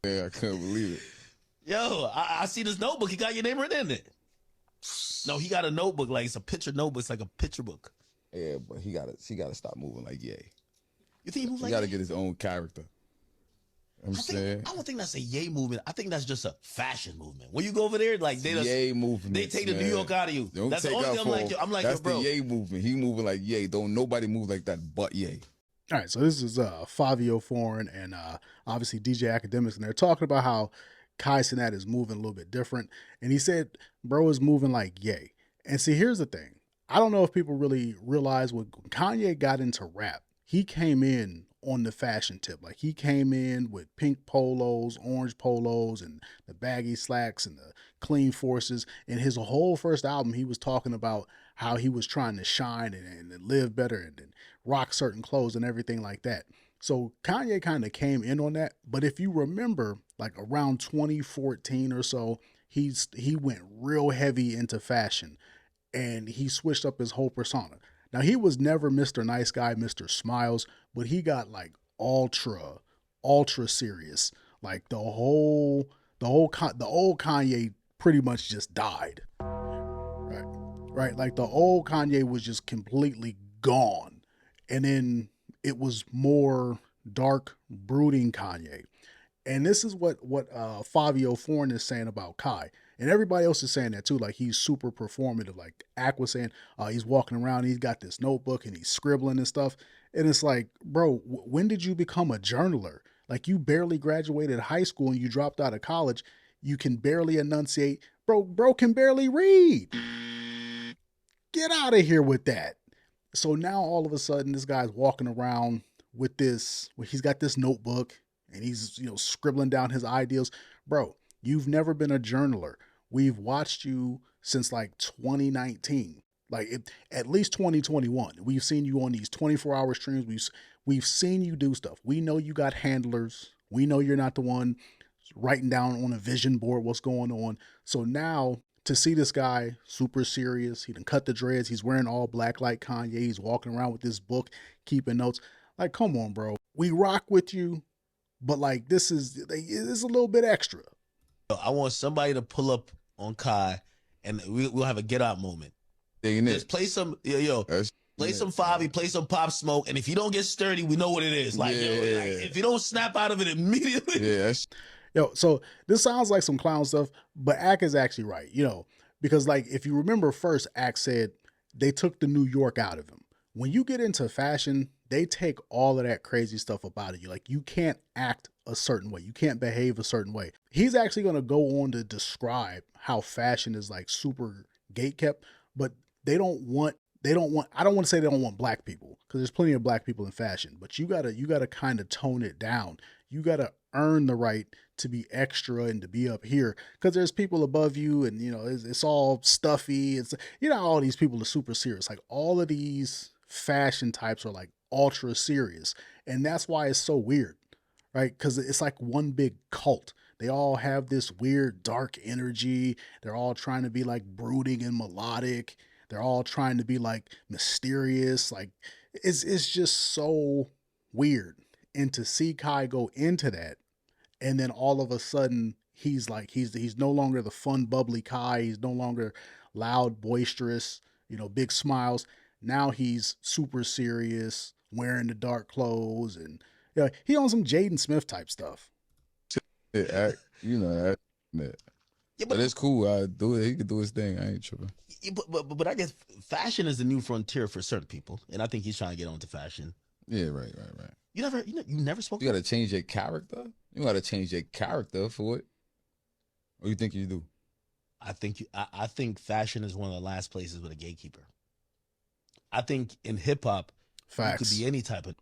Yeah, I couldn't believe it. Yo, I see this notebook. He got your name written in it. No, he got a notebook, like it's a picture notebook. It's like a picture she Yeah, but he gotta stop moving like Ye. You think he moves He like gotta that? get his own character. I'm saying I don't think that's a Ye movement. I think that's just a fashion movement. When you go over there, like Ye movement. they take the New York out of you. Don't That's take the only out thing I'm like, that's yo, bro. the Ye movement. He moving like Ye. Don't nobody move like that but Ye. All right, so this is Fabio Foreign and obviously DJ Akademiks, and they're talking about how Kai Cenat is moving a little bit different. And he said, bro is moving like Ye. And see, here's the thing. I don't know if people really realize when Kanye got into rap, he came in on the fashion tip. Like he came in with pink polos, orange polos, and the baggy slacks and the clean forces. And his whole first album, he was talking about how he was trying to shine and live better and rock certain clothes and everything like that. So Kanye kind of came in on that. But if you remember, like around 2014 or so, he went real heavy into fashion and he switched up his whole persona. Now he was never Mr. Nice Guy, Mr. Smiles, but he got like ultra serious. Like the old Kanye pretty much just died. Right. Right. Like the old Kanye was just completely gone. And then it was more dark, brooding Kanye. And this is what Fabio Foreign is saying about Kai. And everybody else is saying that too. Like he's super performative. Like Ak was saying, he's walking around, he's got this notebook and he's scribbling and stuff. And it's like, bro, when did you become a journaler? Like you barely graduated high school and you dropped out of college. You can barely enunciate. Bro can barely read. Get out of here with that. So now all of a sudden this guy's walking around with this, he's got this notebook and he's, scribbling down his ideals. Bro, you've never been a journaler. We've watched you since like 2019, at least 2021. We've seen you on these 24-hour streams. We've seen you do stuff. We know you got handlers. We know you're not the one writing down on a vision board what's going on. So now to see this guy super serious, he done cut the dreads. He's wearing all black like Kanye. He's walking around with this book, keeping notes. Like, come on, bro. We rock with you, but like this is a little bit extra. I want somebody to pull up on Kai, and we'll have a get out moment. Just play some, play some Favi, play some Pop Smoke, and if you don't get sturdy, we know what it is. Like, if you don't snap out of it immediately. So this sounds like some clown stuff, but Ak is actually right, because like if you remember first, Ak said they took the New York out of him. When you get into fashion, they take all of that crazy stuff up out of you. Like you can't act a certain way. You can't behave a certain way. He's actually going to go on to describe how fashion is like super gatekept, but I don't want to say they don't want black people because there's plenty of black people in fashion, but you gotta kind of tone it down. You gotta earn the right to be extra and to be up here because there's people above you and it's all stuffy. It's all these people are super serious. Like all of these fashion types are like ultra serious, and that's why it's so weird, right? Because it's like one big cult. They all have this weird dark energy. They're all trying to be like brooding and melodic. They're all trying to be like mysterious. Like it's just so weird. And to see Kai go into that, and then all of a sudden he's no longer the fun, bubbly Kai. He's no longer loud, boisterous, big smiles. Now he's super serious, wearing the dark clothes, and he on some Jaden Smith type stuff. That. Yeah, but it's cool. I do it. He can do his thing. I ain't tripping. But I guess fashion is the new frontier for certain people, and I think he's trying to get onto fashion. Yeah, right. You never spoke. You got to change your character. You got to change your character for it. Or you think you do? I think fashion is one of the last places with a gatekeeper. I think in hip hop, you could be any type of,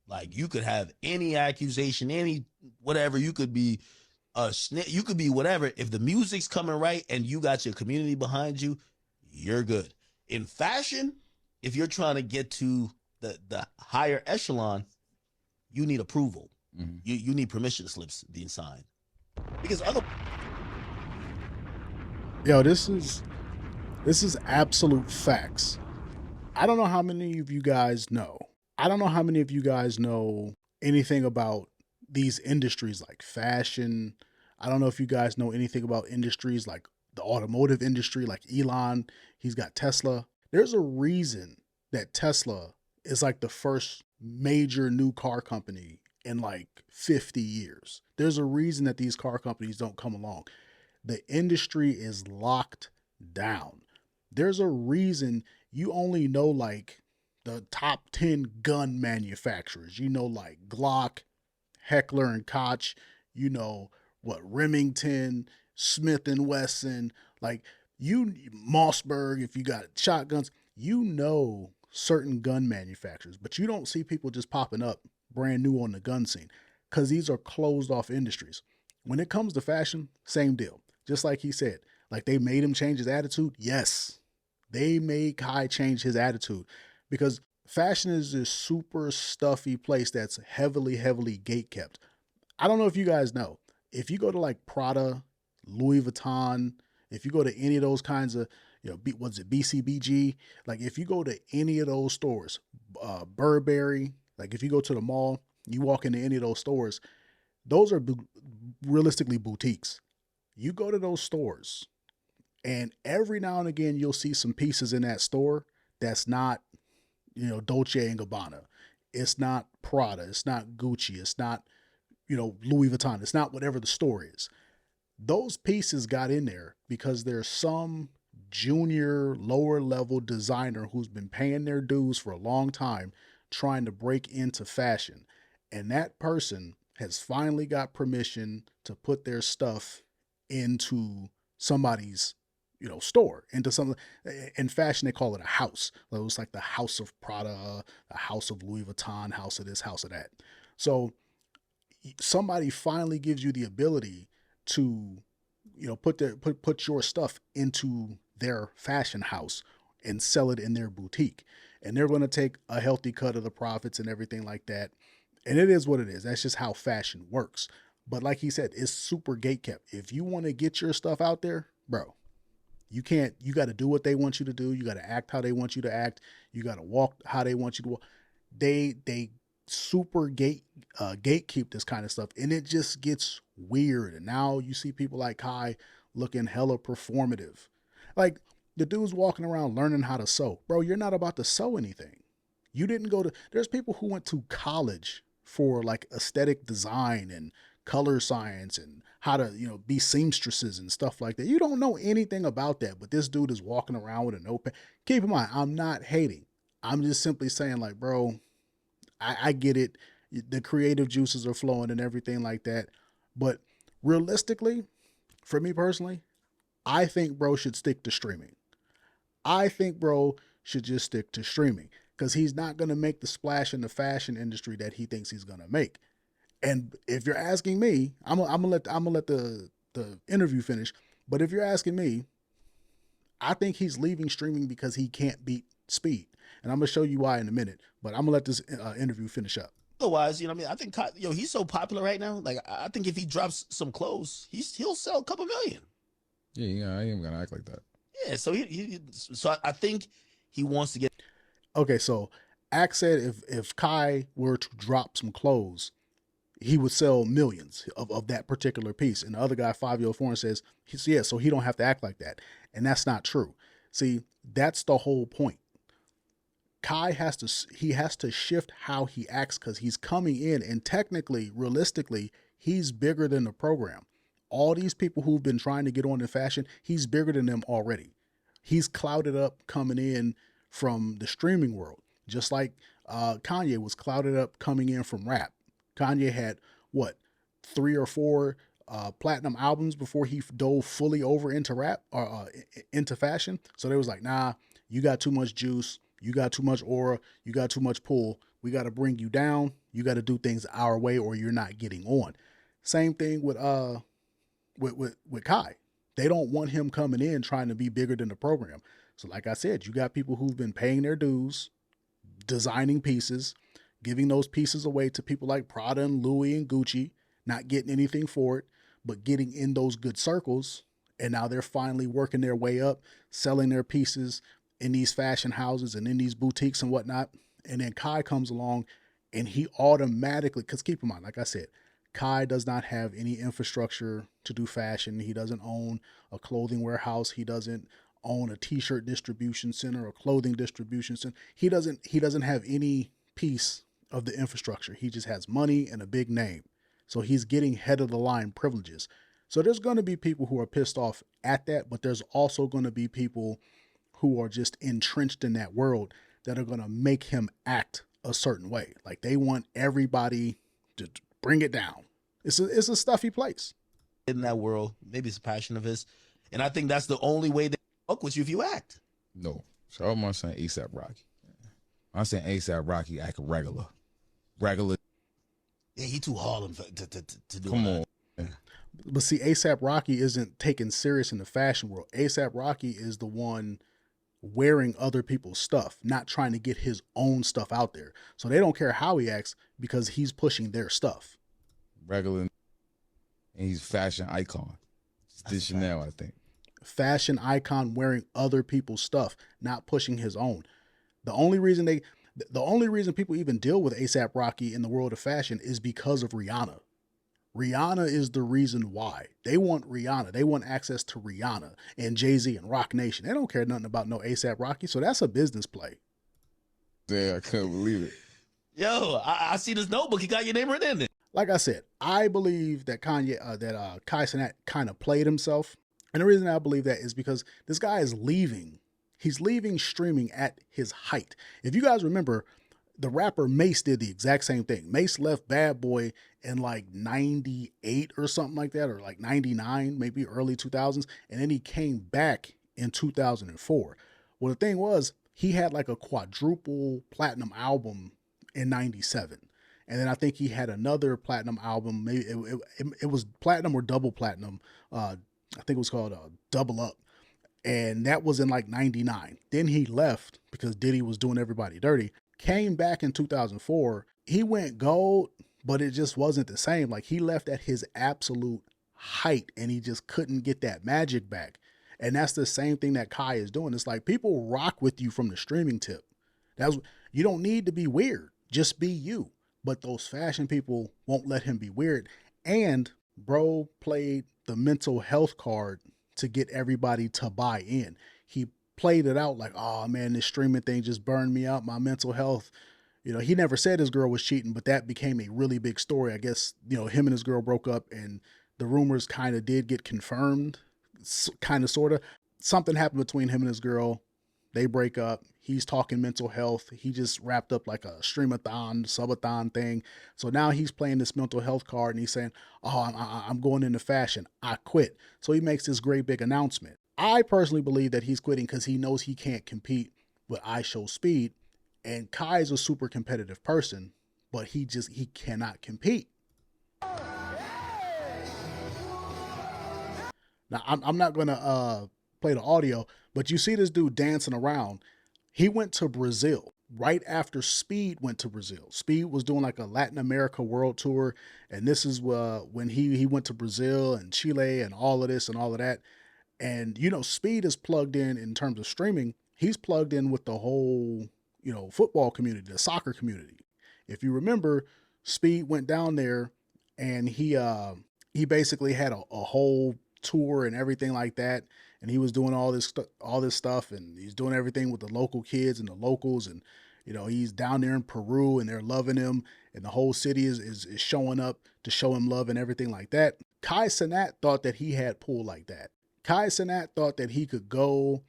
like you could have any accusation, any whatever. You could be a snitch. You could be whatever. If the music's coming right and you got your community behind you, you're good. In fashion, if you're trying to get to the higher echelon, you need approval. Mm-hmm. You need permission slips being signed. Because this is absolute facts. I don't know how many of you guys know. I don't know how many of you guys know anything about these industries like fashion. I don't know if you guys know anything about industries like the automotive industry, like Elon, he's got Tesla. There's a reason that Tesla is like the first major new car company in like 50 years. There's a reason that these car companies don't come along. The industry is locked down. There's a reason you only know like the top 10 gun manufacturers. You know, like Glock, Heckler and Koch, you know, what, Remington, Smith and Wesson, like you, Mossberg, if you got shotguns, you know certain gun manufacturers, but you don't see people just popping up brand new on the gun scene because these are closed off industries. When it comes to fashion, same deal. Just like he said, like they made him change his attitude. Yes, they made Kai change his attitude because fashion is this super stuffy place that's heavily gate kept. I don't know if you guys know. If you go to like Prada, Louis Vuitton, if you go to any of those kinds of, you know, what's it, BCBG, like if you go to any of those stores, Burberry, like if you go to the mall, you walk into any of those stores, those are realistically boutiques. You go to those stores, and every now and again, you'll see some pieces in that store that's not, you know, Dolce and Gabbana. It's not Prada. It's not Gucci. It's not, you know, Louis Vuitton. It's not whatever the store is. Those pieces got in there because there's some junior, lower level designer who's been paying their dues for a long time trying to break into fashion. And that person has finally got permission to put their stuff into somebody's, you know, store, into some, in fashion they call it a house. So it's like the house of Prada, the house of Louis Vuitton, house of this, house of that. So somebody finally gives you the ability to, you know, put your stuff into their fashion house and sell it in their boutique, and they're going to take a healthy cut of the profits and everything like that. And it is what it is. That's just how fashion works. But like he said, it's super gate kept. If you want to get your stuff out there, bro, you can't. You got to do what they want you to do. You got to act how they want you to act. You got to walk how they want you to walk. They super gatekeep this kind of stuff, and it just gets weird. And now you see people like Kai looking hella performative. Like the dude's walking around learning how to sew. Bro, you're not about to sew anything. You didn't go to, there's people who went to college for like aesthetic design and color science and how to, you know, be seamstresses and stuff like that. You don't know anything about that, but this dude is walking around with a notepad. Keep in mind, I'm not hating. I'm just simply saying, like, bro, I get it. The creative juices are flowing and everything like that. But realistically, for me personally, I think bro should stick to streaming. I think bro should just stick to streaming because he's not going to make the splash in the fashion industry that he thinks he's going to make. And if you're asking me, I'm gonna let the interview finish. But if you're asking me, I think he's leaving streaming because he can't beat speed, and I'm gonna show you why in a minute. But I'm gonna let this interview finish up. Otherwise, you know, what I mean, I think he's so popular right now. Like, I think if he drops some clothes, he'll sell a couple million. Yeah, I ain't gonna act like that. Yeah, so I think he wants to get. Okay, so Axe said if Kai were to drop some clothes, he would sell millions of that particular piece. And the other guy, 504, says, yeah, so he don't have to act like that. And that's not true. See, that's the whole point. Kai has to shift how he acts because he's coming in, and technically, realistically, he's bigger than the program. All these people who've been trying to get on in fashion, he's bigger than them already. He's clouded up coming in from the streaming world, just like Kanye was clouded up coming in from rap. Kanye had what, 3 or 4 platinum albums before he dove fully over into rap or into fashion. So they was like, nah, you got too much juice, you got too much aura, you got too much pull. We got to bring you down. You got to do things our way, or you're not getting on. Same thing with Kai. They don't want him coming in trying to be bigger than the program. So like I said, you got people who've been paying their dues, designing pieces, giving those pieces away to people like Prada and Louis and Gucci, not getting anything for it, but getting in those good circles. And now they're finally working their way up, selling their pieces in these fashion houses and in these boutiques and whatnot. And then Kai comes along and he automatically, because keep in mind, like I said, Kai does not have any infrastructure to do fashion. He doesn't own a clothing warehouse. He doesn't own a t-shirt distribution center or clothing distribution center. He doesn't have any piece of the infrastructure. He just has money and a big name. So he's getting head of the line privileges. So there's going to be people who are pissed off at that, but there's also going to be people who are just entrenched in that world that are going to make him act a certain way. Like they want everybody to bring it down. It's a stuffy place. In that world, maybe it's a passion of his. And I think that's the only way they fuck with you if you act. No. So I'm not saying ASAP Rocky. I'm saying ASAP Rocky act regular. Regular. Yeah, he too Harlem to do Come on. But see, ASAP Rocky isn't taken serious in the fashion world. ASAP Rocky is the one wearing other people's stuff, not trying to get his own stuff out there. So they don't care how he acts because he's pushing their stuff. Regular. And he's fashion icon. It's Chanel, I think. Fashion icon wearing other people's stuff, not pushing his own. The only reason people even deal with ASAP Rocky in the world of fashion is because of Rihanna. Rihanna is the reason why. They want Rihanna. They want access to Rihanna and Jay-Z and Rock Nation. They don't care nothing about no ASAP Rocky, so that's a business play. Yeah, I couldn't believe it. Yo, I see this notebook. You got your name written in it. Like I said, I believe that Kai Cenat kind of played himself. And the reason I believe that is because this guy is leaving. He's leaving streaming at his height. If you guys remember, the rapper Mace did the exact same thing. Mace left Bad Boy in like 98 or something like that, or like 99, maybe early 2000s. And then he came back in 2004. Well, the thing was, he had like a quadruple platinum album in 97. And then I think he had another platinum album. Maybe it was platinum or double platinum. I think it was called Double Up. And that was in like 99. Then he left because Diddy was doing everybody dirty. Came back in 2004. He went gold, but it just wasn't the same. Like he left at his absolute height and he just couldn't get that magic back. And that's the same thing that Kai is doing. It's like people rock with you from the streaming tip. You don't need to be weird. Just be you. But those fashion people won't let him be weird. And bro played the mental health card to get everybody to buy in. He played it out like, oh man, this streaming thing just burned me out, my mental health. You know, he never said his girl was cheating, but that became a really big story. I guess, you know, him and his girl broke up and the rumors kind of did get confirmed, kind of, sort of. Something happened between him and his girl. They break up. He's talking mental health. He just wrapped up like a streamathon, subathon thing. So now he's playing this mental health card and he's saying, oh, I'm going into fashion. I quit. So he makes this great big announcement. I personally believe that he's quitting because he knows he can't compete with I Show Speed. And Kai's a super competitive person, but he cannot compete. Now, I'm not going to play the audio, but you see this dude dancing around. He went to Brazil right after Speed went to Brazil. Speed was doing like a Latin America world tour. And this is when he went to Brazil and Chile and all of this and all of that. And, you know, Speed is plugged in terms of streaming. He's plugged in with the whole, you know, football community, the soccer community. If you remember, Speed went down there and he basically had a whole tour and everything like that. And he was doing all this stuff and he's doing everything with the local kids and the locals. And, you know, he's down there in Peru and they're loving him and the whole city is showing up to show him love and everything like that. Kai Cenat thought that he had pull like that. Kai Cenat thought that he could go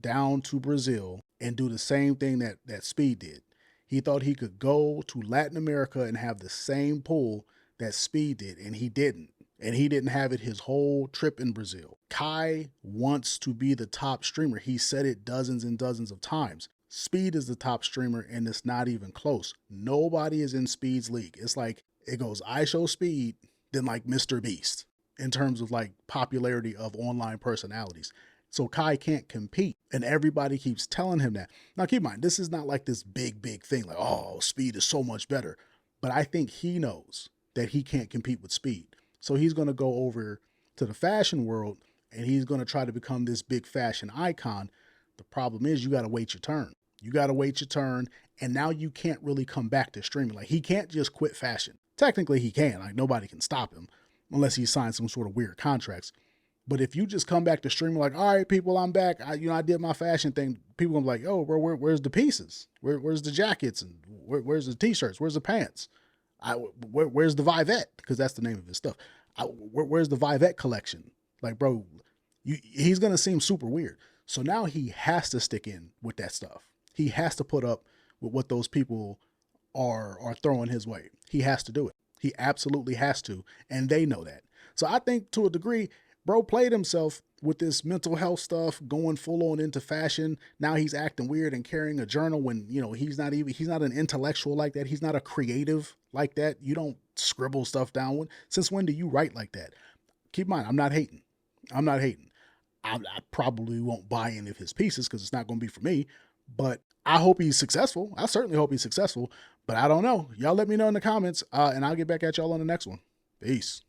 down to Brazil and do the same thing that Speed did. He thought he could go to Latin America and have the same pull that Speed did, and he didn't. And he didn't have it his whole trip in Brazil. Kai wants to be the top streamer. He said it dozens and dozens of times. Speed is the top streamer, and it's not even close. Nobody is in Speed's league. It's like it goes I Show Speed, then like Mr. Beast in terms of like popularity of online personalities. So Kai can't compete, and everybody keeps telling him that. Now keep in mind, this is not like this big thing like, oh, Speed is so much better. But I think he knows that he can't compete with Speed. So he's going to go over to the fashion world and he's going to try to become this big fashion icon. The problem is you got to wait your turn. You got to wait your turn. And now you can't really come back to streaming. Like he can't just quit fashion. technically he can. Like, nobody can stop him unless he signs some sort of weird contracts. But if you just come back to streaming like, all right, people, I'm back. I did my fashion thing. People gonna be like, oh, bro, where's the pieces? Where's the jackets? And where's the t-shirts? Where's the pants? Where's the Vivette? Because that's the name of his stuff. Where's the Vivette collection? Like, bro, he's gonna seem super weird. So now he has to stick in with that stuff. He has to put up with what those people are throwing his way. He has to do it. He absolutely has to, and they know that. So I think to a degree, bro played himself with this mental health stuff, going full on into fashion. Now he's acting weird and carrying a journal when, he's not an intellectual like that. He's not a creative like that. You don't scribble stuff down. Since when do you write like that? Keep in mind, I'm not hating. I probably won't buy any of his pieces because it's not going to be for me, but I hope he's successful. I certainly hope he's successful, but I don't know. Y'all let me know in the comments, and I'll get back at y'all on the next one. Peace.